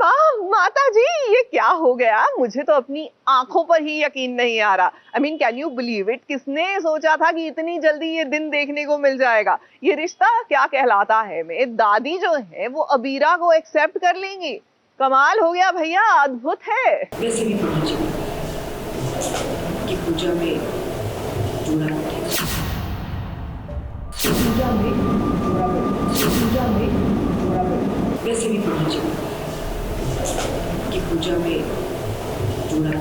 वाह माता जी, ये क्या हो गया? मुझे तो अपनी आंखों पर ही यकीन नहीं आ रहा। I mean can you believe it? किसने सोचा था कि इतनी जल्दी ये दिन देखने को मिल जाएगा? ये रिश्ता क्या कहलाता है? मेरी दादी जो है वो अबीरा को एक्सेप्ट कर लेंगी। कमाल हो गया भैया, अद्भुत है। वैसे भी पहुंची कि पूजा में जुड़ा वैसे भी पहुंची कि पूजा में जुड़ा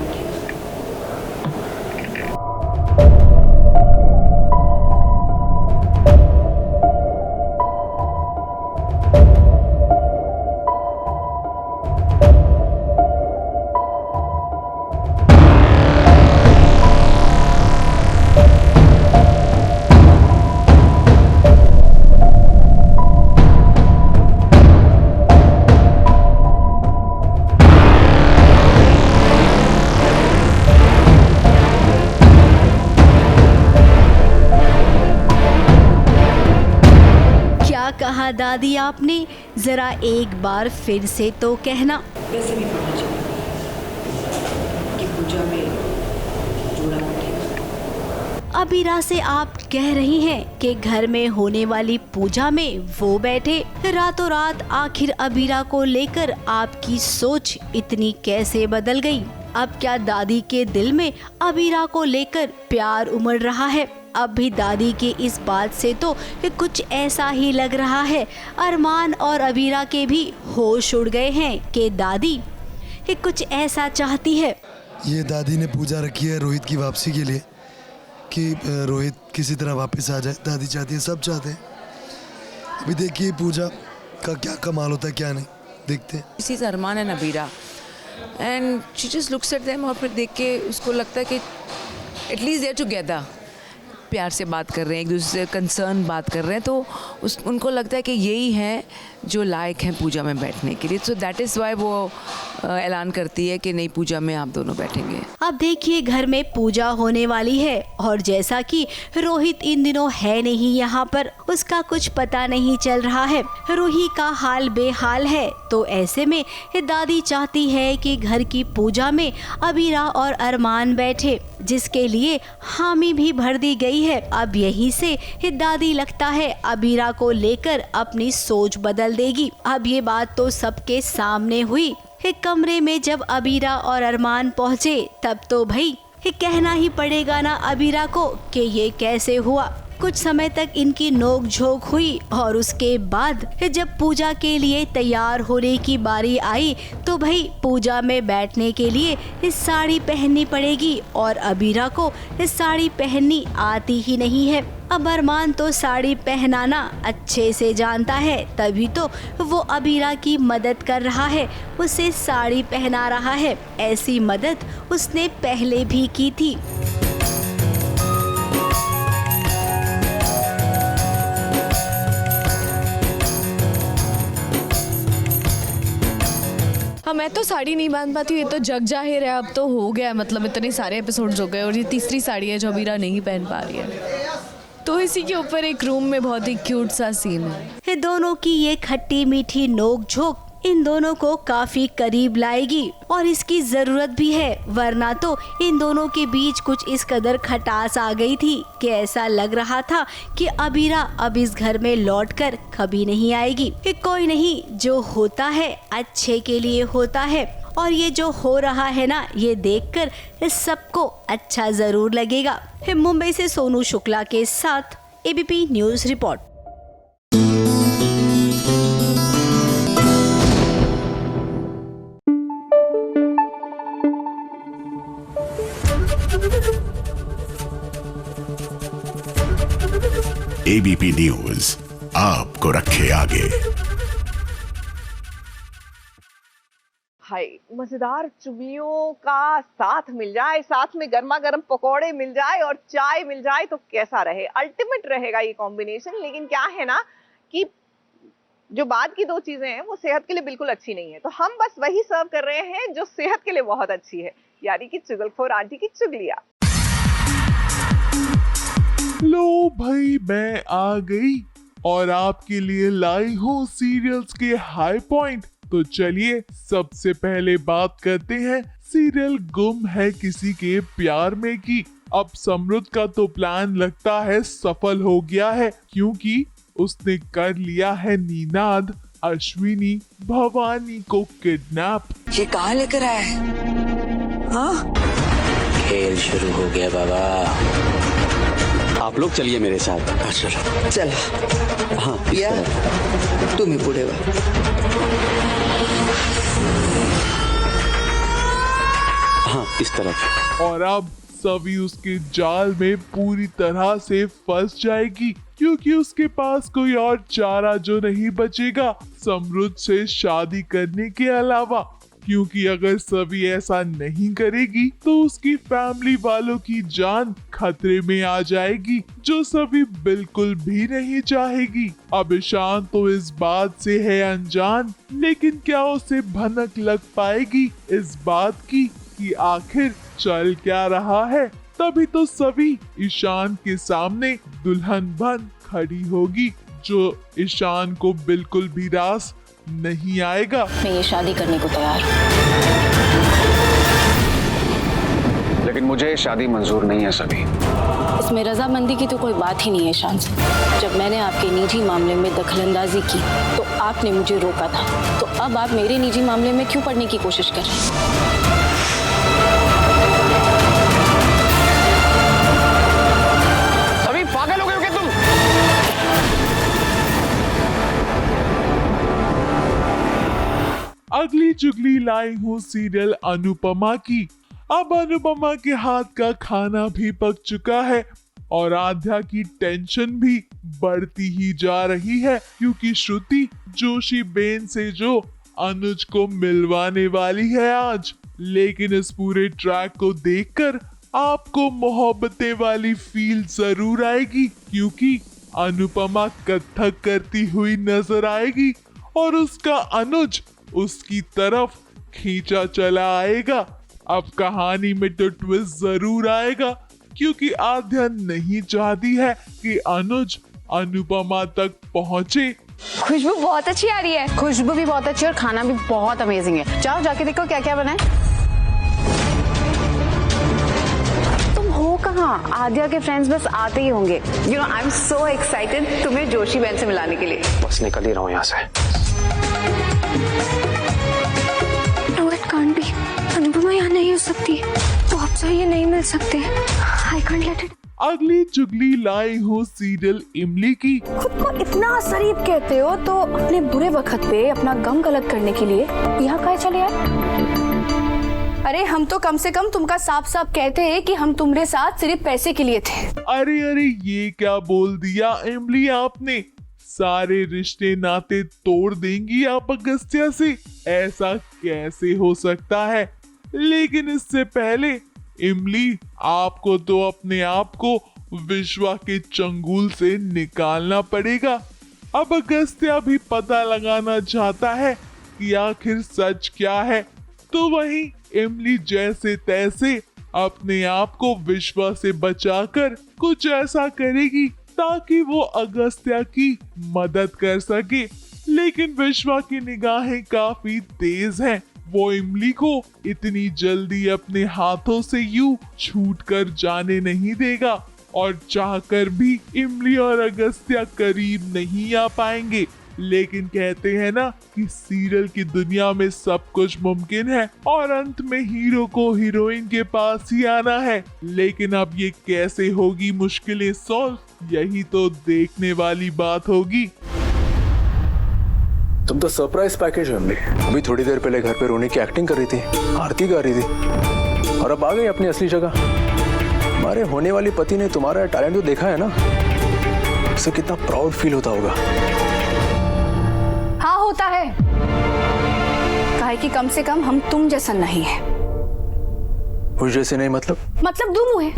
कहा दादी आपने, जरा एक बार फिर से तो कहना। वैसे भी पहुंची कि पूजा में जुड़ा अबीरा से आप कह रही हैं कि घर में होने वाली पूजा में वो बैठे। रातों रात आखिर अबीरा को लेकर आपकी सोच इतनी कैसे बदल गई? अब क्या दादी के दिल में अबीरा को लेकर प्यार उमड़ रहा है? अब भी दादी की इस बात से तो कुछ ऐसा ही लग रहा है। अरमान और अबीरा के भी होश उड़ गए हैं कि दादी कुछ ऐसा चाहती है। ये दादी ने पूजा रखी है रोहित की वापसी के लिए, कि रोहित किसी तरह वापस आ जाए। दादी चाहती है, सब चाहते हैं। अभी देखिए पूजा का क्या कमाल होता है, क्या नहीं, देखते हैं। This is Armaan and Abeera and she just looks at them, और फिर देख के उसको लगता है कि एटलीस्ट दे आर टुगेदर, प्यार से बात कर रहे हैं, एक दूसरे से कंसर्न बात कर रहे हैं, तो उनको लगता है कि यही है जो लायक हैं पूजा में बैठने के लिए। सो दैट इज़ वाई वो ऐलान करती है कि नहीं, पूजा में आप दोनों बैठेंगे। अब देखिए घर में पूजा होने वाली है और जैसा कि रोहित इन दिनों है नहीं यहाँ पर, उसका कुछ पता नहीं चल रहा है, रूही का हाल बेहाल है। तो ऐसे में दादी चाहती है कि घर की पूजा में अबीरा और अरमान बैठे, जिसके लिए हामी भी भर दी गई है। अब यहीं से दादी लगता है अबीरा को लेकर अपनी सोच बदल देगी। अब ये बात तो सबके सामने हुई। कमरे में जब अबीरा और अरमान पहुँचे तब तो भाई कहना ही पड़ेगा ना अबीरा को कि ये कैसे हुआ। कुछ समय तक इनकी नोक झोंक हुई और उसके बाद जब पूजा के लिए तैयार होने की बारी आई तो भाई पूजा में बैठने के लिए इस साड़ी पहननी पड़ेगी और अबीरा को इस साड़ी पहननी आती ही नहीं है। अब अरमान तो साड़ी पहनाना अच्छे से जानता है, तभी तो वो अबीरा की मदद कर रहा है, उसे साड़ी पहना रहा है। ऐसी मदद उसने पहले भी की थी। हाँ, मैं तो साड़ी नहीं बांध पाती हूँ, ये तो जग जाहिर है। अब तो हो गया, मतलब इतने सारे एपिसोड्स हो गए और ये तीसरी साड़ी है जो अबीरा नहीं पहन पा रही है। तो इसी के ऊपर एक रूम में बहुत ही क्यूट सा सीन है। दोनों की ये खट्टी मीठी नोक झोंक इन दोनों को काफी करीब लाएगी और इसकी जरूरत भी है, वरना तो इन दोनों के बीच कुछ इस कदर खटास आ गई थी कि ऐसा लग रहा था कि अबीरा अब इस घर में लौटकर कभी नहीं आएगी। कि कोई नहीं, जो होता है अच्छे के लिए होता है और ये जो हो रहा है ना, ये देखकर सबको अच्छा जरूर लगेगा। मुंबई से सोनू शुक्ला के साथ ABP news report. ABP news आपको रखे आगे। हाय, मजेदार चुमियों का साथ मिल जाए, साथ में गर्मा गर्म पकौड़े मिल जाए और चाय मिल जाए तो कैसा रहे? अल्टीमेट रहेगा ये कॉम्बिनेशन। लेकिन क्या है ना कि जो बाद की दो चीजें हैं वो सेहत के लिए बिल्कुल अच्छी नहीं है, तो हम बस वही सर्व कर रहे हैं जो सेहत के लिए बहुत अच्छी है, यानी कि चुगलखोर आंटी की चुगलियां। लो भाई, मैं आ गई और आपके लिए लाई हूँ सीरियल्स के हाई पॉइंट तो चलिए सबसे पहले बात करते हैं सीरियल गुम है किसी के प्यार में की। अब समृद्ध का तो प्लान लगता है सफल हो गया है, क्योंकि उसने कर लिया है निनाद अश्विनी भवानी को किडनैप। ये कहाँ लेकर आया है? हाँ, खेल शुरू हो गया बाबा। आप लोग चलिए मेरे साथ। चलो चल। हाँ या तुम ही बूढ़े हुआ। हाँ इस तरफ। और अब सभी उसके जाल में पूरी तरह से फंस जाएगी, क्योंकि उसके पास कोई और चारा जो नहीं बचेगा समृद्ध से शादी करने के अलावा। क्योंकि अगर सभी ऐसा नहीं करेगी तो उसकी फैमिली वालों की जान खतरे में आ जाएगी, जो सभी बिल्कुल भी नहीं चाहेगी। अब ईशान तो इस बात से है अनजान, लेकिन क्या उसे भनक लग पाएगी इस बात की कि आखिर चल क्या रहा है। तभी तो सभी ईशान के सामने दुल्हन बन खड़ी होगी, जो ईशान को बिल्कुल भी रास नहीं आएगा। मैं ये शादी करने को तैयार हूँ, लेकिन मुझे ये शादी मंजूर नहीं है सभी। इसमें रजामंदी की तो कोई बात ही नहीं है ईशान से। जब मैंने आपके निजी मामले में दखलंदाजी की तो आपने मुझे रोका था, तो अब आप मेरे निजी मामले में क्यों पढ़ने की कोशिश कर रहे हैं? सभी पागल हो गए हो क्या तुम? अगली चुगली लाई हूँ सीरियल अनुपमा की। अब अनुपमा के हाथ का खाना भी पक चुका है और आध्या की टेंशन भी बढ़ती ही जा रही है, क्योंकि श्रुति जोशी बेन से जो अनुज को मिलवाने वाली है आज। लेकिन इस पूरे ट्रैक को देखकर आपको मोहब्बतें वाली फील जरूर आएगी, क्योंकि अनुपमा कथक करती हुई नजर आएगी और उसका अनुज उसकी तरफ खींचा चला आएगा। अब कहानी में तो ट्विस्ट जरूर आएगा, क्योंकि आध्या नहीं चाहती है कि अनुज अनुपमा तक पहुंचे। खुशबू बहुत अच्छी आ रही है। खुशबू भी बहुत अच्छी और खाना भी बहुत अमेजिंग है। जाओ जाके देखो क्या क्या बना है। तुम हो कहाँ? आद्या के फ्रेंड्स बस आते ही होंगे। You know I am so excited तुम्हें जोशी बहन से मिलाने के लिए। बस निकल ही रहा हूँ यहाँ से। No, it can't be. Anupama यहाँ नहीं हो सकती। तो अब से ये नहीं मिल सकते। I can't let it. अगली चुगली लाई हूँ सीरियल इमली की। खुद को इतना शरीफ कहते हो तो अपने बुरे वक्त पे अपना गम गलत करने के लिए यहाँ काहे चले आए? अरे हम तो कम से कम तुमका साफ साफ कहते हैं कि हम तुम्हारे साथ सिर्फ पैसे के लिए थे। अरे अरे ये क्या बोल दिया इमली आपने? सारे रिश्ते नाते तोड़ देंगी आप अगस्त्या से? ऐसा कैसे हो सकता है? लेकिन इससे पहले इमली आपको तो अपने आप को विश्वा के चंगुल से निकालना पड़ेगा। अब अगस्त्या भी पता लगाना चाहता है कि आखिर सच क्या है, तो वहीं इमली जैसे तैसे अपने आप को विश्वा से बचाकर कुछ ऐसा करेगी ताकि वो अगस्त्या की मदद कर सके। लेकिन विश्वा की निगाहें काफी तेज हैं। वो इमली को इतनी जल्दी अपने हाथों से यूं छूट कर जाने नहीं देगा, और चाहकर भी इमली और अगस्त्या करीब नहीं आ पाएंगे। लेकिन कहते हैं ना कि सीरियल की दुनिया में सब कुछ मुमकिन है और अंत में हीरो को हीरोइन के पास ही आना है। लेकिन अब ये कैसे होगी मुश्किलें सॉल्व, यही तो देखने वाली बात होगी। तुम तो सरप्राइज पैकेज हो अम्मी। अभी थोड़ी देर पहले घर पे रोने की एक्टिंग कर रही थी, आरती गा रही थी, और अब आ गई अपनी असली जगह। हमारे होने वाली पति ने तुम्हारा टैलेंट तो देखा है ना, उसे कितना प्राउड फील होता होगा। हाँ होता है, काहे कि कम से कम हम तुम जैसा नहीं है। उस जैसे नहीं मतलब दो मुंह है।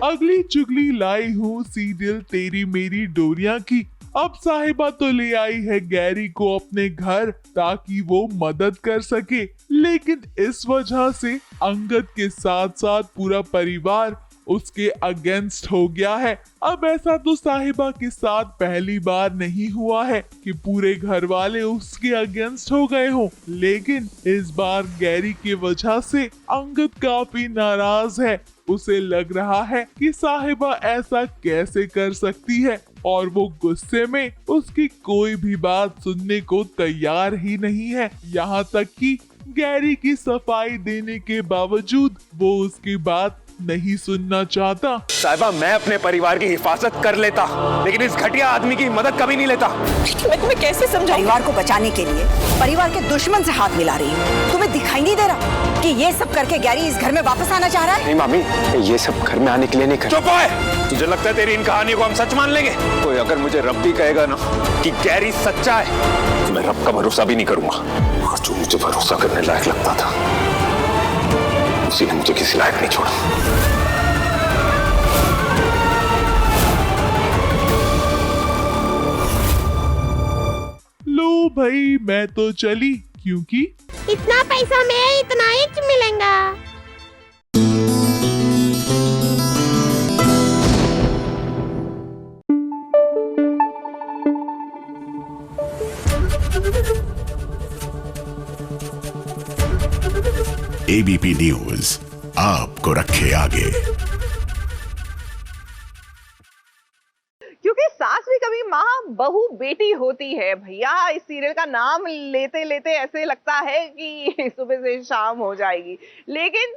अगली चुगली लाई हूँ सीरियल तेरी मेरी डोरिया की। अब साहिबा तो ले आई है गैरी को अपने घर ताकि वो मदद कर सके, लेकिन इस वजह से अंगद के साथ साथ पूरा परिवार उसके अगेंस्ट हो गया है। अब ऐसा तो साहिबा के साथ पहली बार नहीं हुआ है कि पूरे घर वाले उसके अगेंस्ट हो गए हों, लेकिन इस बार गैरी की वजह से अंगद काफी नाराज है। उसे लग रहा है कि साहिबा ऐसा कैसे कर सकती है और वो गुस्से में उसकी कोई भी बात सुनने को तैयार ही नहीं है। यहाँ तक कि गैरी की सफाई देने के बावजूद वो उसकी बात नहीं सुनना चाहता। साहिबा, मैं अपने परिवार की हिफाजत कर लेता, लेकिन इस घटिया आदमी की मदद कभी नहीं लेता। मैं तुम्हें कैसे समझाऊं? परिवार को बचाने के लिए परिवार के दुश्मन से हाथ मिला रही हूँ। तुम्हें दिखाई नहीं दे रहा कि ये सब करके गैरी इस घर में वापस आना चाह रहा है? नहीं मामी, ये सब घर में आने के लिए नहीं कर। चुप है। तुझे लगता है तेरी इन कहानियों को हम सच मान लेंगे? कोई अगर मुझे रब भी कहेगा ना कि गैरी सच्चा है, तो मैं रब का भरोसा भी नहीं करूंगा। और जो मुझे भरोसा करने लायक लगता था, उसी ने मुझे किसी लायक नहीं छोड़ा। लो भाई, मैं तो चली, क्योंकि इतना पैसा में इतना ही मिलेगा। एबीपी न्यूज आपको रखे आगे। क्योंकि सास भी कभी माँ बहू बेटी होती है भैया। इस सीरियल का नाम लेते लेते ऐसे लगता है कि सुबह से शाम हो जाएगी। लेकिन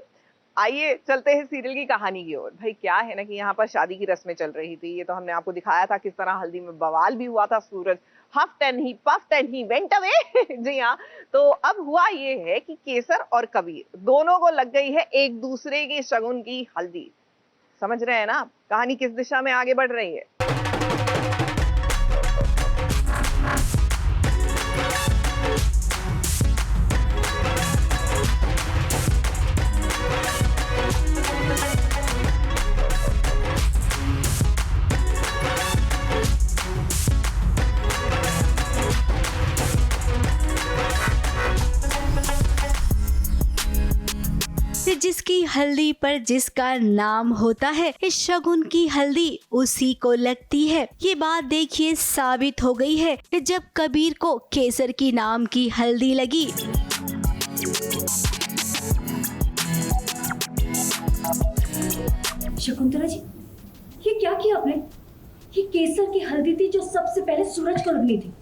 आइए चलते हैं सीरियल की कहानी की ओर। भाई क्या है ना कि यहाँ पर शादी की रस्में चल रही थी। ये तो हमने आपको दिखाया था किस तरह हल्दी में बवाल भी हुआ था। Suraj huffed and he puffed and he went away. जी हाँ, तो अब हुआ ये है कि केसर और कबीर दोनों को लग गई है एक दूसरे की शगुन की हल्दी। समझ रहे हैं ना कहानी किस दिशा में आगे बढ़ रही है। जिसकी हल्दी पर जिसका नाम होता है, इस शगुन की हल्दी उसी को लगती है। ये बात देखिए साबित हो गई है जब कबीर को केसर की नाम की हल्दी लगी। शकुंतला जी, ये क्या किया आपने? ये केसर की हल्दी थी जो सबसे पहले सूरज को लगनी थी।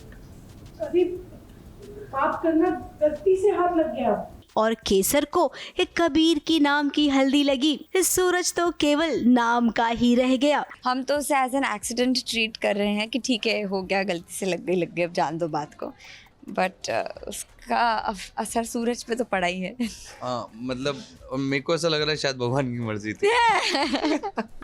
अभी बात करना गलती से हाथ लग गया। और केसर को एक कबीर की नाम की हल्दी लगी। सूरज तो केवल नाम का ही रह गया। हम तो उसे एज एन एक्सीडेंट ट्रीट कर रहे हैं कि ठीक है, हो गया, गलती से लग गई, अब जान दो बात को। बट उसका असर सूरज पे तो पड़ा ही है। मतलब मेरे को ऐसा लग रहा है शायद भगवान की मर्जी थी।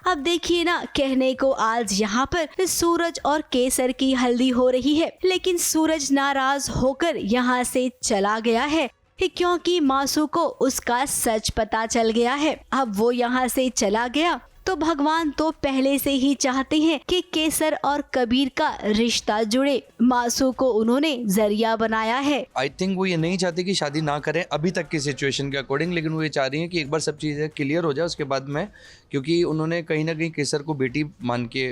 अब देखिए ना, कहने को आज यहाँ पर सूरज और केसर की हल्दी हो रही है, लेकिन सूरज नाराज होकर यहाँ से चला गया है क्योंकि मासू को उसका सच पता चल गया है। अब वो यहाँ से चला गया तो भगवान तो पहले से ही चाहते हैं कि केसर और कबीर का रिश्ता जुड़े। मासू को उन्होंने जरिया बनाया है। आई थिंक वो ये नहीं चाहती कि शादी ना करें अभी तक की सिचुएशन के अकॉर्डिंग, लेकिन वो ये चाह रही हैं कि एक बार सब चीज़ें क्लियर हो जाए उसके बाद में, क्योंकि उन्होंने कहीं ना कहीं केसर को बेटी मान के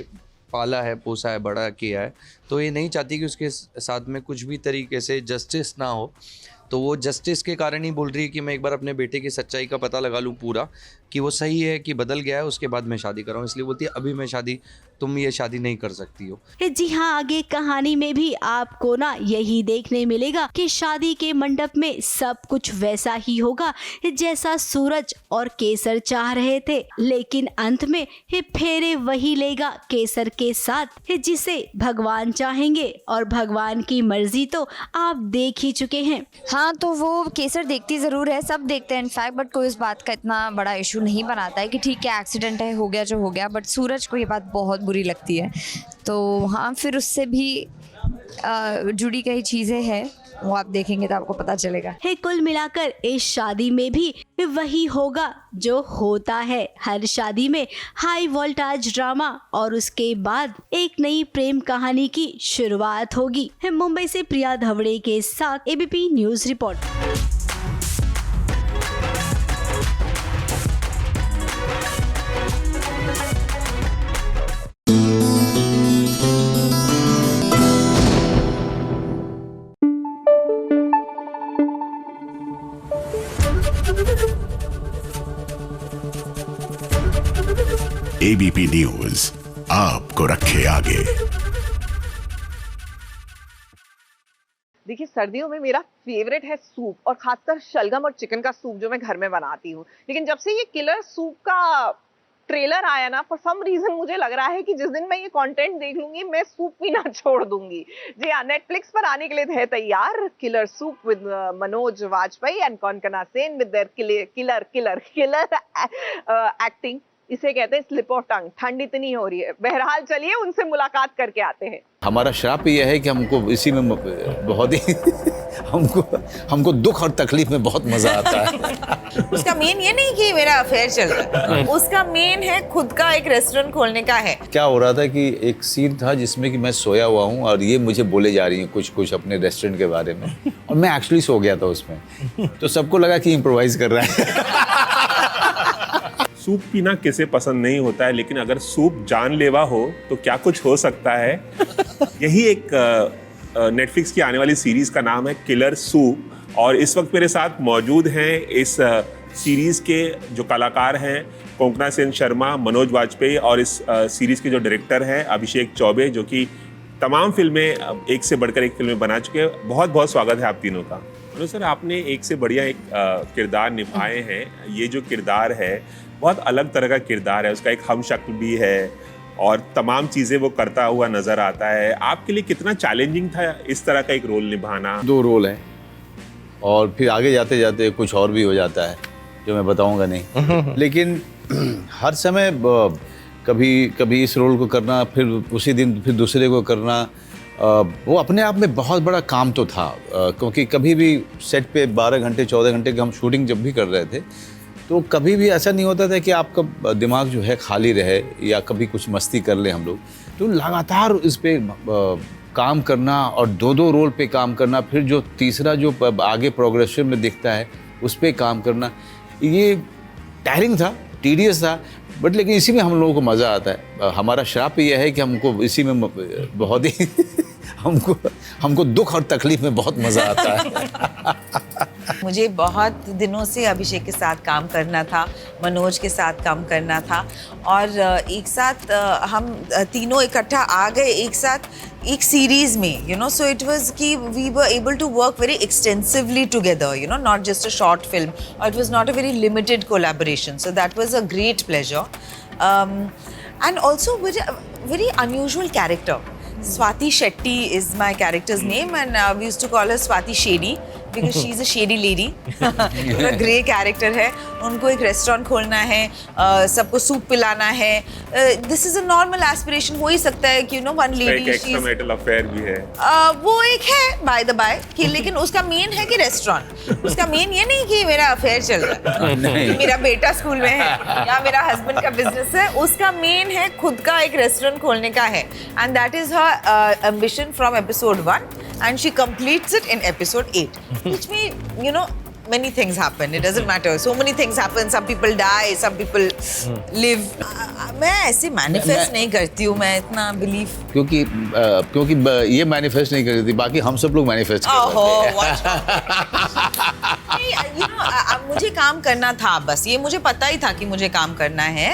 पाला है, पोसा है, बड़ा किया है, तो ये नहीं चाहती कि उसके साथ में कुछ भी तरीके से जस्टिस ना हो। तो वो जस्टिस के कारण ही बोल रही है कि मैं एक बार अपने बेटे की सच्चाई का पता लगा लूँ पूरा कि वो सही है कि बदल गया है, उसके बाद मैं शादी कराऊँ। इसलिए बोलती है अभी मैं शादी, तुम ये शादी नहीं कर सकती हो। जी हाँ, आगे कहानी में भी आपको ना यही देखने मिलेगा कि शादी के मंडप में सब कुछ वैसा ही होगा जैसा सूरज और केसर चाह रहे थे, लेकिन अंत में फेरे वही लेगा केसर के साथ जिसे भगवान चाहेंगे। और भगवान की मर्जी तो आप देख ही चुके हैं। हाँ, तो वो केसर देखती ज़रूर है, सब देखते हैं इनफैक्ट, बट कोई इस बात का इतना बड़ा इशू नहीं बनाता है कि ठीक है एक्सीडेंट है, हो गया जो हो गया। बट सूरज को ये बात बहुत बुरी लगती है। तो हाँ, फिर उससे भी जुड़ी कई चीज़ें हैं, वो आप देखेंगे तो आपको पता चलेगा। कुल मिलाकर इस शादी में भी वही होगा जो होता है हर शादी में, हाई वोल्टेज ड्रामा, और उसके बाद एक नई प्रेम कहानी की शुरुआत होगी। मुंबई से प्रिया धवड़े के साथ ABP news report. ABP news आपको रखे आगे। देखिए, सर्दियों में मेरा फेवरेट है सूप, और खासकर शलगम और चिकन का सूप जो मैं घर में बनाती हूँ। लेकिन जब से ये किलर सूप का ट्रेलर आया ना, फॉर सम रीजन मुझे लग रहा है कि जिस दिन मैं ये कंटेंट देख लूंगी मैं सूप पीना छोड़ दूंगी। जी हाँ, नेटफ्लिक्स पर आने के लिए है तैयार killer soup with Manoj Vajpayee and Konkona Sen with their killer acting. इसे कहते हैं स्लिप ऑफ टंग। ठंड इतनी हो रही है। बहरहाल चलिए उनसे मुलाकात करके आते हैं। हमारा श्राप यह है कि हमको इसी में बहुत ही हमको दुख और तकलीफ में बहुत मजा आता है। उसका मेन ये नहीं कि मेरा अफेयर चल रहा है, उसका मेन है खुद का एक रेस्टोरेंट खोलने का है। क्या हो रहा था कि एक सीन था जिसमें कि मैं सोया हुआ हूँ और ये मुझे बोले जा रही हैं कुछ अपने रेस्टोरेंट के बारे में, और मैं एक्चुअली सो गया था उसमें। तो सबको लगा कि इम्प्रोवाइज कर रहा है। सूप पीना किसे पसंद नहीं होता है, लेकिन अगर सूप जानलेवा हो तो क्या कुछ हो सकता है। यही एक नेटफ्लिक्स की आने वाली सीरीज का नाम है किलर सूप, और इस वक्त मेरे साथ मौजूद हैं इस सीरीज के जो कलाकार हैं कौनकना सेन शर्मा, मनोज वाजपेयी, और इस सीरीज के जो डायरेक्टर हैं अभिषेक चौबे, जो कि तमाम फिल्में एक से बढ़कर एक फिल्में बना चुके हैं। बहुत बहुत स्वागत है आप तीनों का। मनोज सर, आपने एक से बढ़िया एक किरदार निभाए हैं। ये जो किरदार है बहुत अलग तरह का किरदार है, उसका एक हमशक्ल भी है और तमाम चीज़ें वो करता हुआ नज़र आता है। आपके लिए कितना चैलेंजिंग था इस तरह का एक रोल निभाना? 2 रोल है और फिर आगे जाते जाते कुछ और भी हो जाता है जो मैं बताऊंगा नहीं। लेकिन हर समय कभी इस रोल को करना, फिर उसी दिन फिर दूसरे को करना, वो अपने आप में बहुत बड़ा काम तो था। क्योंकि कभी भी सेट पे 12 घंटे 14 घंटे की हम शूटिंग जब भी कर रहे थे तो कभी भी ऐसा नहीं होता था कि आपका दिमाग जो है खाली रहे या कभी कुछ मस्ती कर ले हम लोग। तो लगातार इस पे काम करना और 2 रोल पे काम करना, फिर जो तीसरा जो आगे प्रोग्रेशन में दिखता है उस पे काम करना, ये टायरिंग था, टीडियस था, बट लेकिन इसी में हम लोगों को मज़ा आता है। हमारा श्राप यह है कि हमको इसी में बहुत ही हमको दुख और तकलीफ में बहुत मज़ा आता है। मुझे बहुत दिनों से अभिषेक के साथ काम करना था, मनोज के साथ काम करना था, और एक साथ हम तीनों इकट्ठा आ गए एक साथ एक सीरीज में, you know. So it was कि we were able to work very extensively together, you know, not just a short film, और it was not a very limited collaboration. So that was a great pleasure, and also very unusual character. Swati Shetty is my character's name, and we used to call her Swati Shady because she's a shady lady. तो grey character है, उनको एक restaurant खोलना है, सबको soup पिलाना है। This is a normal aspiration, हो ही सकता है कि यू नो वन लेडी एक एक्स्ट्रामैरिटल अफेयर भी है। वो एक है बाय द बाय कि, लेकिन उसका मेन है कि रेस्टोरेंट। उसका मेन ये नहीं कि मेरा अफेयर चल रहा है, मेरा बेटा स्कूल में है या मेरा हस्बैंड का बिजनेस है। उसका मेन है खुद का एक रेस्टोरेंट खोलने का है, and that is her ambition from episode 1, and she completes it in episode 8, which means, you know, many things happen. It doesn't matter. So many things happen. Some people die, some people live. मैं ऐसे manifest नहीं करती हूँ, मैं इतना believe, क्योंकि ये manifest नहीं कर रही थी, बाकी हम सब लोग मैनिफेस्ट कर रहे थे। you know, मुझे काम करना था, बस ये मुझे पता ही था कि मुझे काम करना है,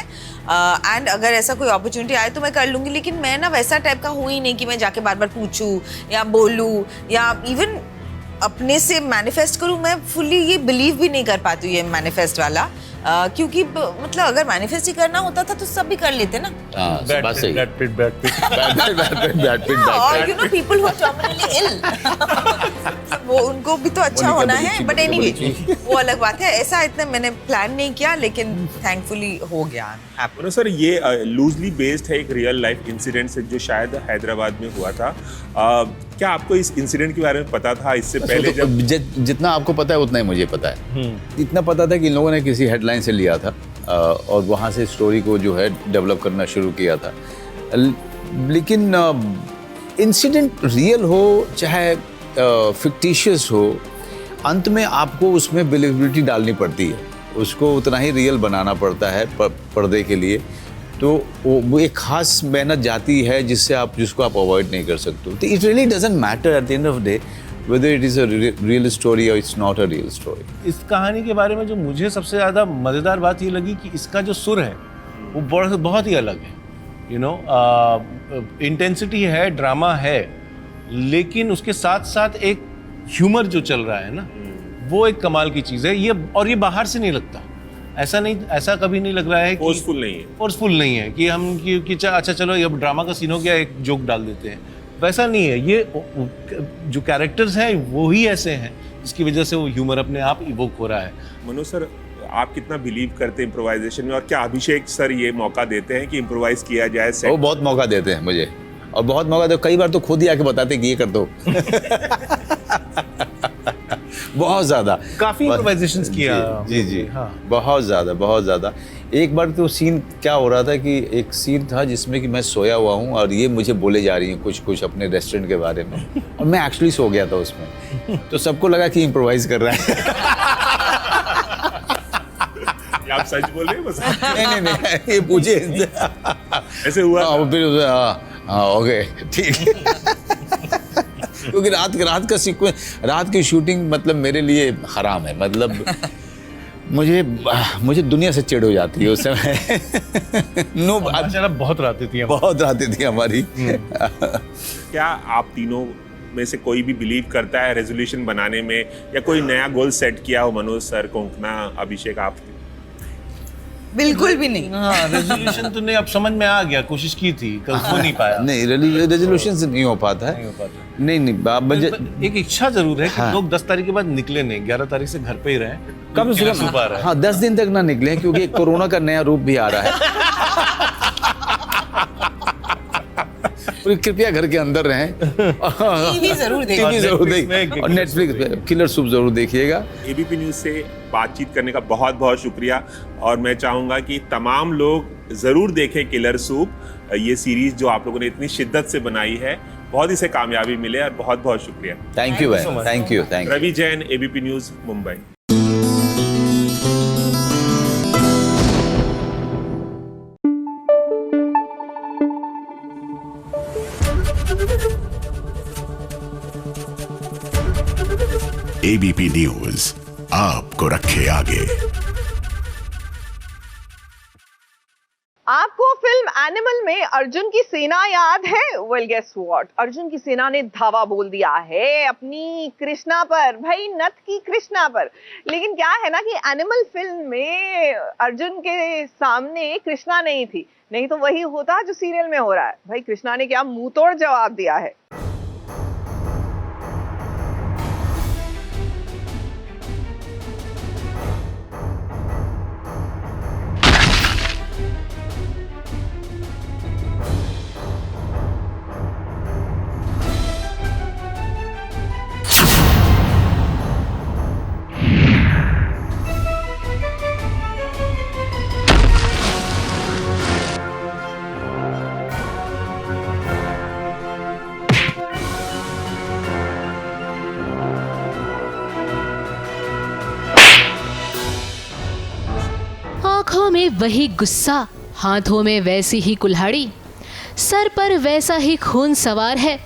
एंड अगर ऐसा कोई अपॉर्चुनिटी आए तो मैं कर लूँगी। लेकिन मैं ना वैसा टाइप का हुई नहीं कि मैं जाके बार बार पूछूं या बोलूं या इवन अपने से मैनिफेस्ट करूं। मैं फुल्ली ये बिलीव भी नहीं कर पाती हूँ ये मैनिफेस्ट वाला, क्योंकि मतलब अगर मैनिफेस्ट ही करना होता था तो सब भी कर लेते ना। और you know people who are terminally ill, वो उनको भी तो अच्छा होना है, बट एनीवे वो अलग बात है। ऐसा इतना मैंने प्लान नहीं किया, लेकिन थैंकफुली हो गया। सर, ये लूजली बेस्ड है एक रियल लाइफ इंसिडेंट से जो शायद हैदराबाद में हुआ था। क्या आपको इस इंसिडेंट के बारे में पता था इससे पहले? जब जितना आपको पता है उतना ही मुझे पता है। इतना पता था कि इन लोगों ने किसी हेडलाइन से लिया था और वहाँ से स्टोरी को जो है डेवलप करना शुरू किया था। लेकिन इंसिडेंट रियल हो चाहे फिक्टिशियस हो, अंत में आपको उसमें बिलीवेबिलिटी डालनी पड़ती है, उसको उतना ही रियल बनाना पड़ता है पर्दे के लिए। तो वो एक खास मेहनत जाती है जिसको आप अवॉइड नहीं कर सकते। तो it really doesn't matter at the end of the day whether it is a real story or it's not a real story. इस कहानी के बारे में जो मुझे सबसे ज़्यादा मज़ेदार बात ये लगी कि इसका जो सुर है वो बहुत ही अलग है. यू नो, इंटेंसिटी है, ड्रामा है, लेकिन उसके साथ साथ एक ह्यूमर जो चल रहा है ना, वो एक कमाल की चीज़ है. ये बाहर से नहीं लगता. ऐसा कभी नहीं लग रहा है कि फोर्सफुल नहीं है कि हम कि अच्छा चलो ये ड्रामा का सीन हो गया, एक जोक डाल देते हैं. वैसा नहीं है. ये जो कैरेक्टर्स हैं वो ही ऐसे हैं जिसकी वजह से वो ह्यूमर अपने आप इवोक हो रहा है. मनोज सर, आप कितना बिलीव करते हैं इम्प्रोवाइजेशन में, और क्या अभिषेक सर ये मौका देते हैं कि इम्प्रोवाइज किया जाए सेट? वो बहुत मौका देते हैं मुझे, और बहुत मौका दे. कई बार तो खुद ही आके बताते हैं कि ये कर दो. बहुत ज़्यादा, काफ़ी इम्प्रोवाइजेशंस किया. जी हाँ, बहुत ज़्यादा. एक बार तो सीन क्या हो रहा था कि एक सीन था जिसमें कि मैं सोया हुआ हूँ और ये मुझे बोले जा रही हैं कुछ अपने रेस्टोरेंट के बारे में, और मैं एक्चुअली सो गया था उसमें. तो सबको लगा कि इम्प्रोवाइज कर रहा है. आप सच बोल रहे हैं बस? नहीं, ये पूछे ऐसे हुआ. हाँ, ओके, ठीक. क्योंकि रात का सीक्वेंस, रात की शूटिंग मतलब मेरे लिए हराम है. मतलब मुझे दुनिया से चिढ़ हो जाती है उस समय. बहुत रातें थी हमारी. क्या आप तीनों में से कोई भी बिलीव करता है रेजोल्यूशन बनाने में, या कोई नया गोल सेट किया हो? मनोज सर, कोंकणा, अभिषेक, आप? बिल्कुल भी नहीं. हाँ, रेजोल्यूशन तो नहीं, अब समझ में आ गया, कोशिश की थी, कल हो नहीं पाया. नहीं, रेजोल्यूशन से नहीं हो पाता है. नहीं, मुझे एक इच्छा जरूर है कि लोग 10 तारीख के बाद निकले नहीं, 11 तारीख से घर पे ही रहें. कम से कम हाँ 10 दिन तक ना निकले, क्योंकि कोरोना का नया रूप भी आ रहा है. कृपया घर के अंदर रहें. टीवी जरूर देखें, और नेटफ्लिक्स पे किलर सूप जरूर देखिएगा. एबीपी न्यूज़ से बातचीत करने का बहुत बहुत शुक्रिया, और मैं चाहूँगा कि तमाम लोग ज़रूर देखें किलर सूप. ये सीरीज़ जो आप लोगों ने इतनी शिद्दत से बनाई है, बहुत इसे कामयाबी मिले, और बहुत बहुत शुक्रिया. Thank you. Ravi Jain, ABP news, Mumbai. ABP news आपको रखे आगे. आपको फिल्म एनिमल में अर्जुन की सेना याद है? वेल गेस व्हाट, अर्जुन की सेना ने धावा बोल दिया है अपनी कृष्णा पर, भाई नथ की कृष्णा पर. लेकिन क्या है ना कि एनिमल फिल्म में अर्जुन के सामने कृष्णा नहीं थी, नहीं तो वही होता जो सीरियल में हो रहा है. भाई कृष्णा ने क्या मुंह तोड़ जवाब दिया है. आंखों में वही गुस्सा, हाथों में वैसी ही कुल्हाड़ी, सर पर वैसा ही खून सवार है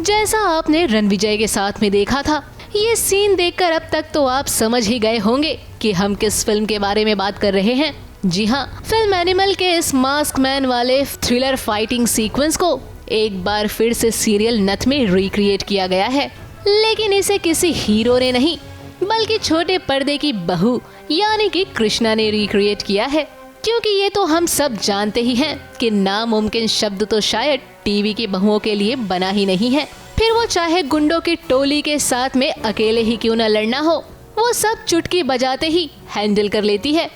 जैसा आपने रणविजय के साथ में देखा था. ये सीन देखकर अब तक तो आप समझ ही गए होंगे कि हम किस फिल्म के बारे में बात कर रहे हैं. जी हाँ, फिल्म एनिमल के इस मास्क मैन वाले थ्रिलर फाइटिंग सीक्वेंस को एक बार फिर से सीरियल नथ में रिक्रिएट किया गया है. लेकिन इसे किसी हीरो ने नहीं, बल्कि छोटे पर्दे की बहू यानी कि कृष्णा ने रिक्रिएट किया है. क्योंकि ये तो हम सब जानते ही हैं कि नामुमकिन शब्द तो शायद टीवी की बहुओं के लिए बना ही नहीं है. फिर वो चाहे गुंडों की टोली के साथ में अकेले ही क्यों न लड़ना हो, वो सब चुटकी बजाते ही हैंडल कर लेती है.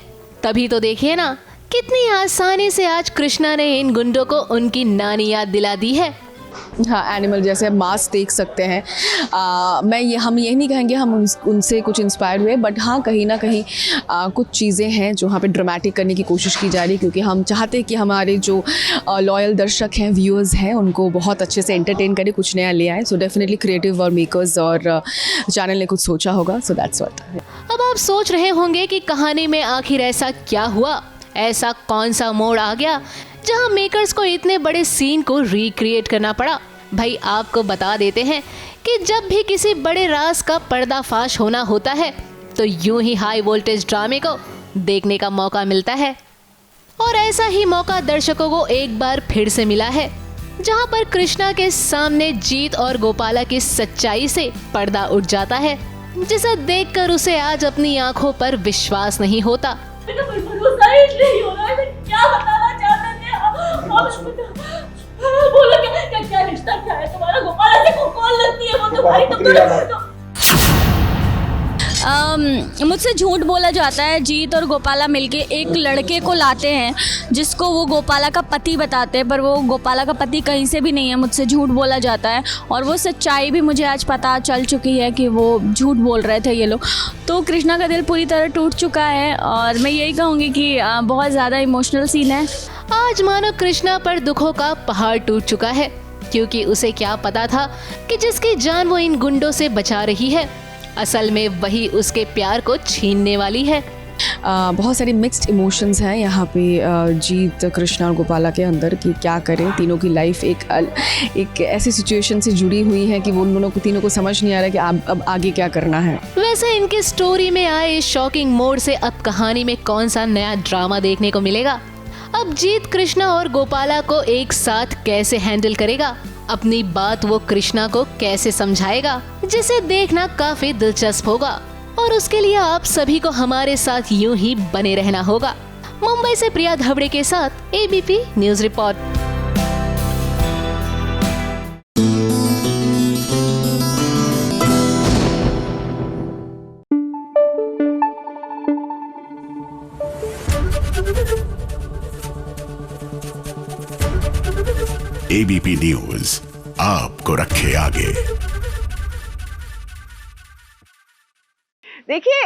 तभी तो देखिए ना कितनी आसानी से आज कृष्णा ने इन गुंडों को उनकी नानी याद दिला दी है. हाँ, एनिमल जैसे मास देख सकते हैं. हम ये नहीं कहेंगे हम उनसे कुछ इंस्पायर हुए, बट हाँ कहीं ना कहीं कुछ चीज़ें हैं जो वहाँ पे ड्रामेटिक करने की कोशिश की जा रही है, क्योंकि हम चाहते हैं कि हमारे जो लॉयल दर्शक हैं, व्यूअर्स हैं, उनको बहुत अच्छे से एंटरटेन करें, कुछ नया ले आए. सो डेफिनेटली क्रिएटिव और मेकर्स और चैनल ने कुछ सोचा होगा. So that's what. अब आप सोच रहे होंगे कि कहानी में आखिर ऐसा क्या हुआ, ऐसा कौन सा मोड़ आ गया जहां मेकर्स को इतने बड़े सीन को रिक्रिएट करना पड़ा. भाई आपको बता देते हैं कि जब भी किसी बड़े राज का पर्दाफाश होना होता है तो यूं ही हाई वोल्टेज ड्रामे को देखने का मौका मिलता है। और ऐसा ही मौका दर्शकों को एक बार फिर से मिला है, जहां पर कृष्णा के सामने जीत और गोपाला की सच्चाई से पर्दा उठ जाता है, जिसे देखकर उसे आज अपनी आंखों पर विश्वास नहीं होता। भरोसा ही नहीं हो रहा है, क्या बताना चाहते थे आप? बोलो क्या रिश्ता क्या है तुम्हारा? गोपाला से कौन लगती है वो तुम्हारी? मुझसे झूठ बोला जाता है। जीत और गोपाला मिलके एक लड़के को लाते हैं जिसको वो गोपाला का पति बताते हैं, पर वो गोपाला का पति कहीं से भी नहीं है। मुझसे झूठ बोला जाता है और वो सच्चाई भी मुझे आज पता चल चुकी है कि वो झूठ बोल रहे थे ये लोग। तो कृष्णा का दिल पूरी तरह टूट चुका है और मैं यही कहूँगी कि बहुत ज़्यादा इमोशनल सीन है। आज मानो कृष्णा पर दुखों का पहाड़ टूट चुका है, क्योंकि उसे क्या पता था कि जिसकी जान वो इन गुंडों से बचा रही है, असल में वही उसके प्यार को छीनने वाली है। बहुत सारी मिक्स्ड इमोशंस हैं यहाँ पे जीत, कृष्णा और गोपाला के अंदर कि क्या करें। तीनों की लाइफ एक ऐसी सिचुएशन से जुड़ी हुई है कि वो उन तीनों को समझ नहीं आ रहा कि अब आगे क्या करना है। वैसे इनकी स्टोरी में आए शॉकिंग मोड़ से अब कहानी में कौन सा नया ड्रामा देखने को मिलेगा? अब जीत कृष्णा और गोपाला को एक साथ कैसे हैंडल करेगा? अपनी बात वो कृष्णा को कैसे समझाएगा, जिसे देखना काफी दिलचस्प होगा। और उसके लिए आप सभी को हमारे साथ यूं ही बने रहना होगा। मुंबई से प्रिया धबड़े के साथ ABP news report. ABP news आपको रखे आगे। देखिए,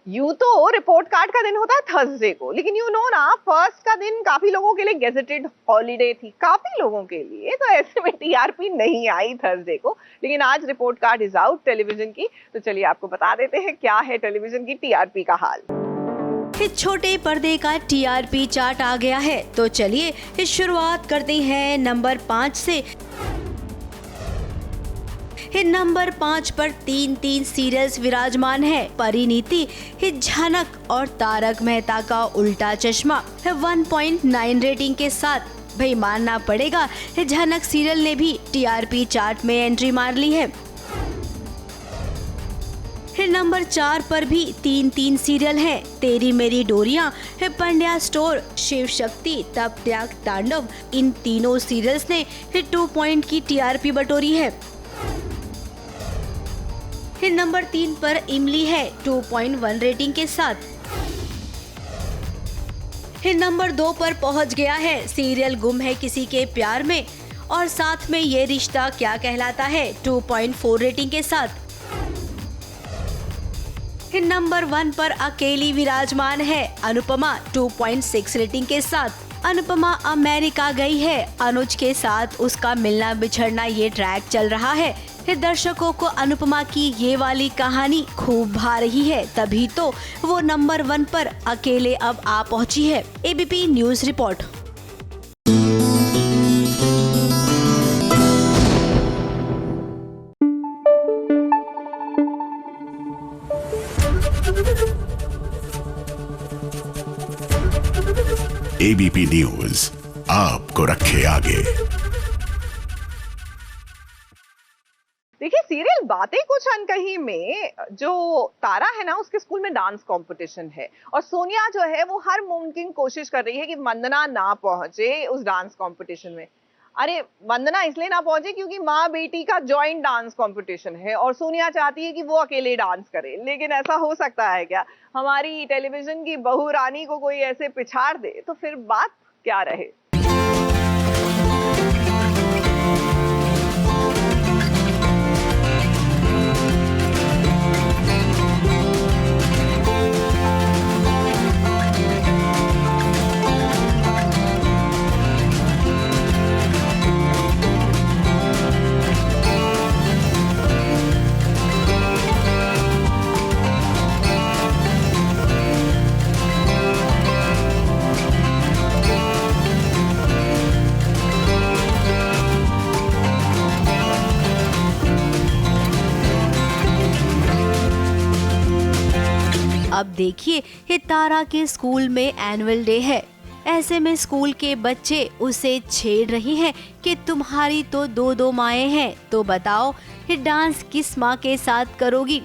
यूं तो रिपोर्ट कार्ड का दिन होता है थर्सडे को, लेकिन यू नो ना, फर्स्ट का दिन काफी लोगों के लिए गेजेटेड हॉलीडे थी, काफी लोगों के लिए। तो ऐसे में टीआरपी नहीं आई थर्सडे को, लेकिन आज report card is out television की। तो चलिए आपको बता देते हैं क्या है टेलीविजन की टीआरपी का हाल। इस छोटे पर्दे का टीआरपी चार्ट आ गया है, तो चलिए इस शुरुआत करते हैं नंबर 5 से। नंबर 5 पर 3 सीरियल्स विराजमान है। परिणीति, झनक और तारक मेहता का उल्टा चश्मा 1.9 रेटिंग के साथ। भाई मानना पड़ेगा, झनक सीरियल ने भी टीआरपी चार्ट में एंट्री मार ली है। नंबर 4 पर भी 3 सीरियल है। तेरी मेरी डोरियां, पंड्या स्टोर, शिव शक्ति, तप त्याग तांडव। इन तीनों सीरियल्स ने 2 पॉइंट की टीआरपी बटोरी है। नंबर 3 पर इमली है 2.1 रेटिंग के साथ। नंबर 2 पर पहुंच गया है सीरियल गुम है किसी के प्यार में, और साथ में ये रिश्ता क्या कहलाता है 2.4 रेटिंग के साथ। नंबर 1 पर अकेली विराजमान है अनुपमा 2.6 रेटिंग के साथ। अनुपमा अमेरिका गई है, अनुज के साथ उसका मिलना बिछड़ना ये ट्रैक चल रहा है। दर्शकों को अनुपमा की ये वाली कहानी खूब भा रही है, तभी तो वो नंबर 1 पर अकेले अब आ पहुंची है। ABP news report. ABP news आपको रखे आगे। देखिए, सीरियल बातें कुछ अनकही में जो तारा है ना, उसके स्कूल में डांस कंपटीशन है और सोनिया जो है वो हर मुमकिन कोशिश कर रही है कि वंदना ना पहुंचे उस डांस कंपटीशन में। अरे वंदना इसलिए ना पहुंचे क्योंकि माँ बेटी का जॉइंट डांस कंपटीशन है और सोनिया चाहती है कि वो अकेले डांस करे। लेकिन ऐसा हो सकता है क्या? हमारी टेलीविजन की बहू रानी को कोई ऐसे पिछाड़ दे तो फिर बात क्या रहे। देखिए ये तारा के स्कूल में एनुअल डे है। ऐसे में स्कूल के बच्चे उसे छेड़ रही हैं कि तुम्हारी तो दो माएँ हैं, तो बताओ ये डांस किस माँ के साथ करोगी।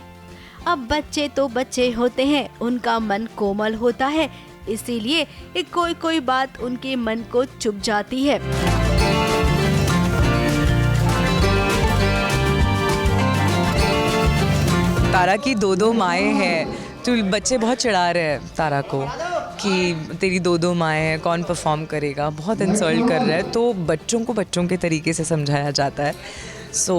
अब बच्चे तो बच्चे होते हैं, उनका मन कोमल होता है, इसीलिए कोई बात उनके मन को चुभ जाती है। तारा की दो माएँ हैं, तो बच्चे बहुत चिढ़ा रहे हैं तारा को कि तेरी दो माएँ हैं, कौन परफॉर्म करेगा, बहुत इंसल्ट कर रहा है। तो बच्चों को बच्चों के तरीके से समझाया जाता है। सो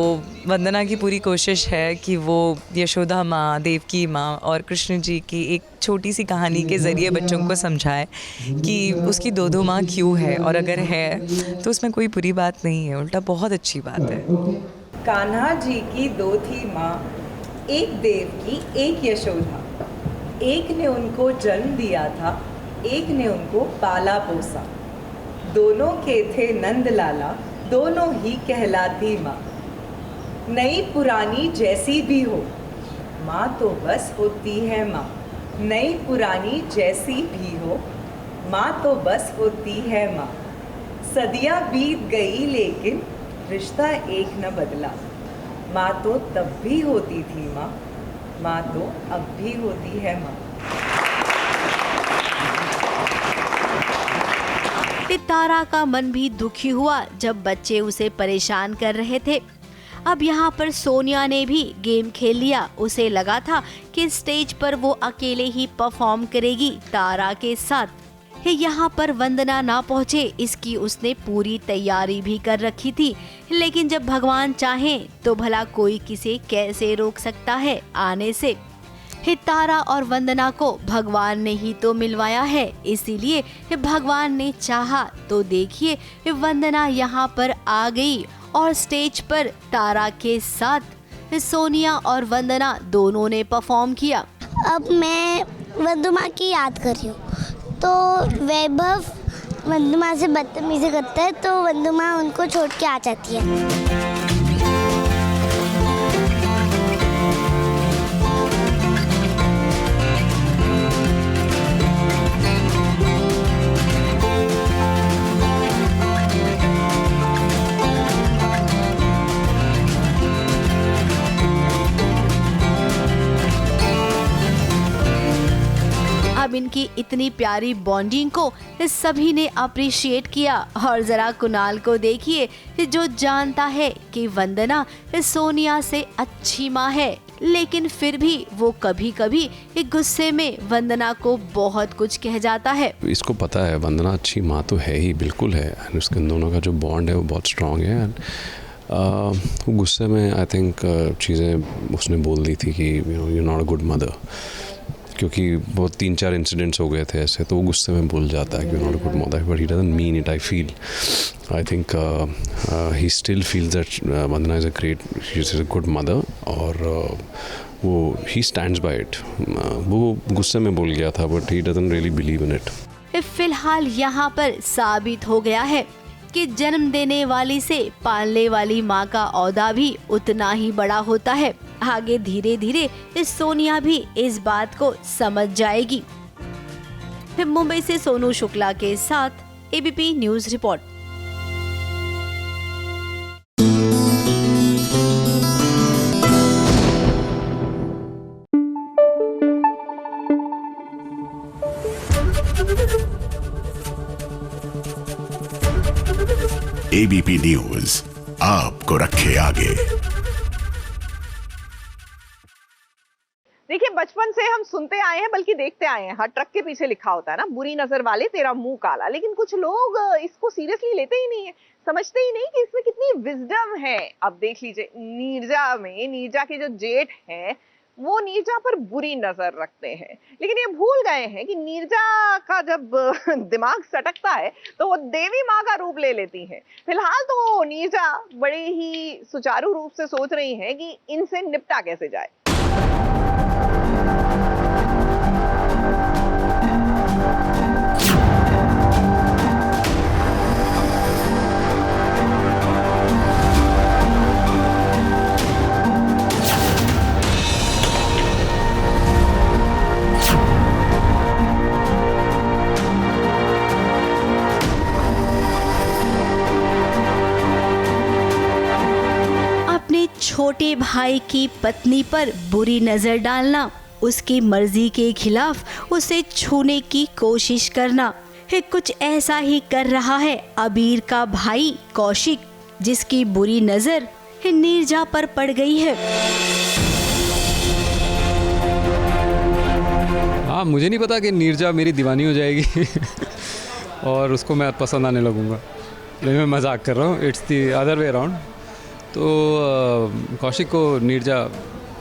वंदना की पूरी कोशिश है कि वो यशोदा माँ, देवकी माँ और कृष्ण जी की एक छोटी सी कहानी के ज़रिए बच्चों को समझाए कि उसकी दो माँ क्यों है, और अगर है तो उसमें कोई बुरी बात नहीं है, उल्टा बहुत अच्छी बात है। कान्हा जी की दो थी माँ, एक देवकी एक यशोदा। एक ने उनको जन्म दिया था, एक ने उनको पाला पोसा। दोनों के थे नंद लाला, दोनों ही कहलाती माँ। नई पुरानी जैसी भी हो, माँ तो बस होती है माँ। नई पुरानी जैसी भी हो, माँ तो बस होती है माँ। सदियाँ बीत गई लेकिन रिश्ता एक न बदला। माँ तो तब भी होती थी माँ, माँ तो अब भी होती है माँ। तारा का मन भी दुखी हुआ जब बच्चे उसे परेशान कर रहे थे। अब यहाँ पर सोनिया ने भी गेम खेल लिया। उसे लगा था कि स्टेज पर वो अकेले ही परफॉर्म करेगी तारा के साथ। यहाँ पर वंदना ना पहुँचे इसकी उसने पूरी तैयारी भी कर रखी थी, लेकिन जब भगवान चाहे तो भला कोई किसे कैसे रोक सकता है आने से। तारा और वंदना को भगवान ने ही तो मिलवाया है, इसीलिए भगवान ने चाहा तो देखिए वंदना यहाँ पर आ गई और स्टेज पर तारा के साथ सोनिया और वंदना दोनों ने परफॉर्म किया। अब मैं वंदना की याद कर रही हूँ, तो वैभव वंदना से बदतमीजी करता है तो वंदना उनको छोड़ के आ जाती है। अब इनकी इतनी प्यारी बॉन्डिंग को सभी ने अप्रिशिएट किया। और जरा कुणाल को देखिए जो जानता है कि वंदना सोनिया से अच्छी माँ है, लेकिन फिर भी वो कभी कभी गुस्से में वंदना को बहुत कुछ कह जाता है। इसको पता है वंदना अच्छी माँ तो है ही, बिल्कुल है। एंड उसके दोनों का जो बॉन्ड है वो बहुत स्ट्रॉन्ग है। एंड वो गुस्से में आई थिंक चीज़ें उसने बोल दी थी कि you not a good mother, क्योंकि बहुत 3-4 इंसिडेंट्स हो गए थे ऐसे, तो वो गुस्से में भूल जाता है कि not a good mother, but he doesn't mean it. I think he still feels that Vandana is a great, she is a good mother, और वो ही स्टैंड्स बाय इट। वो गुस्से में बोल गया था but he doesn't really believe in it. फिलहाल यहाँ पर साबित हो गया है कि जन्म देने वाली से पालने वाली माँ का औदा भी उतना ही बड़ा होता है। आगे धीरे धीरे इस सोनिया भी इस बात को समझ जाएगी। मुंबई से सोनू शुक्ला के साथ ABP news report. ABP news आपको रखे आगे। देखिए बचपन से हम सुनते आए हैं, बल्कि देखते आए हैं, हर ट्रक के पीछे लिखा होता है ना, बुरी नजर वाले तेरा मुंह काला। लेकिन कुछ लोग इसको सीरियसली लेते ही नहीं है, समझते ही नहीं कि इसमें कितनी विजडम है। अब देख लीजिए नीरजा के जो जेठ हैं वो नीरजा पर बुरी नजर रखते हैं, लेकिन ये भूल गए हैं कि नीरजा का जब दिमाग सटकता है तो वो देवी माँ का रूप ले लेती है। फिलहाल तो नीरजा बड़े ही सुचारू रूप से सोच रही है कि इनसे निपटा कैसे जाए। छोटे भाई की पत्नी पर बुरी नजर डालना, उसकी मर्जी के खिलाफ उसे छूने की कोशिश करना, कुछ ऐसा ही कर रहा है अबीर का भाई कौशिक, जिसकी बुरी नजर नीरजा पर पड़ गई है। हाँ, मुझे नहीं पता कि नीरजा मेरी दीवानी हो जाएगी और उसको मैं पसंद आने लगूंगा, लेकिन मैं मजाक कर रहा हूँ। It's the other way around. तो कौशिक को नीरजा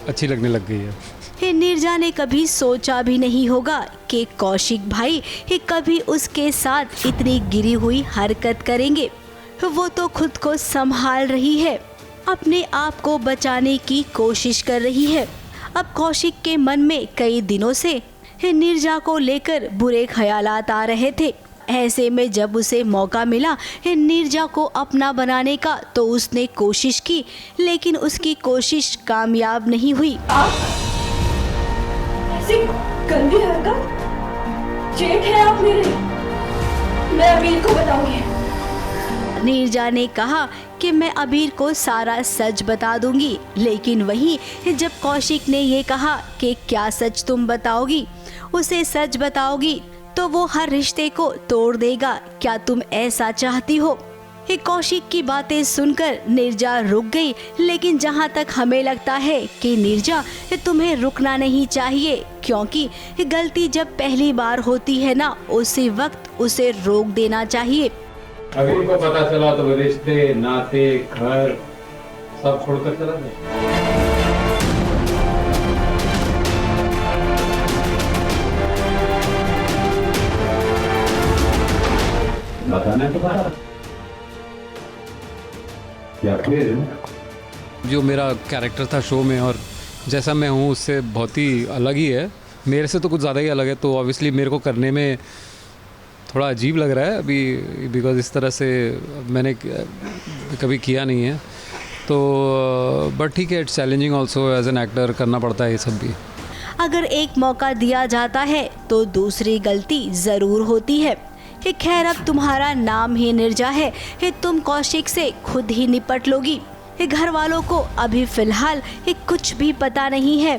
अच्छी लगने लग गई है। नीरजा ने कभी सोचा भी नहीं होगा कि कौशिक भाई कभी उसके साथ इतनी गिरी हुई हरकत करेंगे। वो तो खुद को संभाल रही है, अपने आप को बचाने की कोशिश कर रही है। अब कौशिक के मन में कई दिनों से नीरजा को लेकर बुरे ख्यालात आ रहे थे। ऐसे में जब उसे मौका मिला नीरजा को अपना बनाने का, तो उसने कोशिश की, लेकिन उसकी कोशिश कामयाब नहीं हुई। ऐसी गंदी हरकत, जेठ है आप मेरे, मैं अबीर को बताऊंगी। नीरजा ने कहा कि मैं अबीर को सारा सच बता दूंगी, लेकिन वहीं जब कौशिक ने ये कहा कि क्या सच तुम बताओगी, उसे सच बताओगी तो वो हर रिश्ते को तोड़ देगा, क्या तुम ऐसा चाहती हो? कौशिक की बातें सुनकर नीरजा रुक गई, लेकिन जहाँ तक हमें लगता है कि नीरजा तुम्हें रुकना नहीं चाहिए, क्योंकि गलती जब पहली बार होती है ना, उसी वक्त उसे रोक देना चाहिए। अबीर को पता चला तो रिश्ते, नाते, घर सब छोड़कर चला गया। बताना तो पता। जो मेरा कैरेक्टर था शो में और जैसा मैं हूँ उससे बहुत ही अलग ही है, मेरे से तो कुछ ज़्यादा ही अलग है। तो ऑब्वियसली मेरे को करने में थोड़ा अजीब लग रहा है अभी, बिकॉज इस तरह से मैंने कभी किया नहीं है। तो बट ठीक है, it's challenging also as an actor, करना पड़ता है ये सब भी। अगर एक मौका दिया जाता है तो दूसरी गलती ज़रूर होती है। खैर, अब तुम्हारा नाम ही नीरजा है, तुम कौशिक से खुद ही निपट लोगी। घर वालों को अभी फिलहाल कुछ भी पता नहीं है,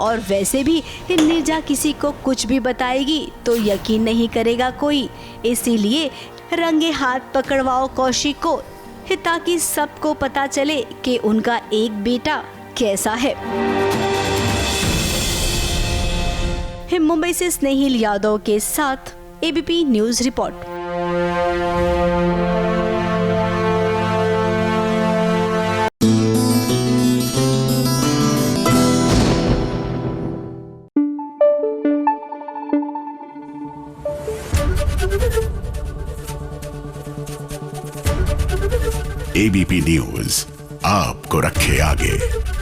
और वैसे भी नीरजा किसी को कुछ भी बताएगी तो यकीन नहीं करेगा कोई। इसीलिए रंगे हाथ पकड़वाओ कौशिक को, ताकि सबको पता चले कि उनका एक बेटा कैसा है। मुंबई से स्नेहिल यादव के साथ ABP news report. ABP news आपको रखे आगे।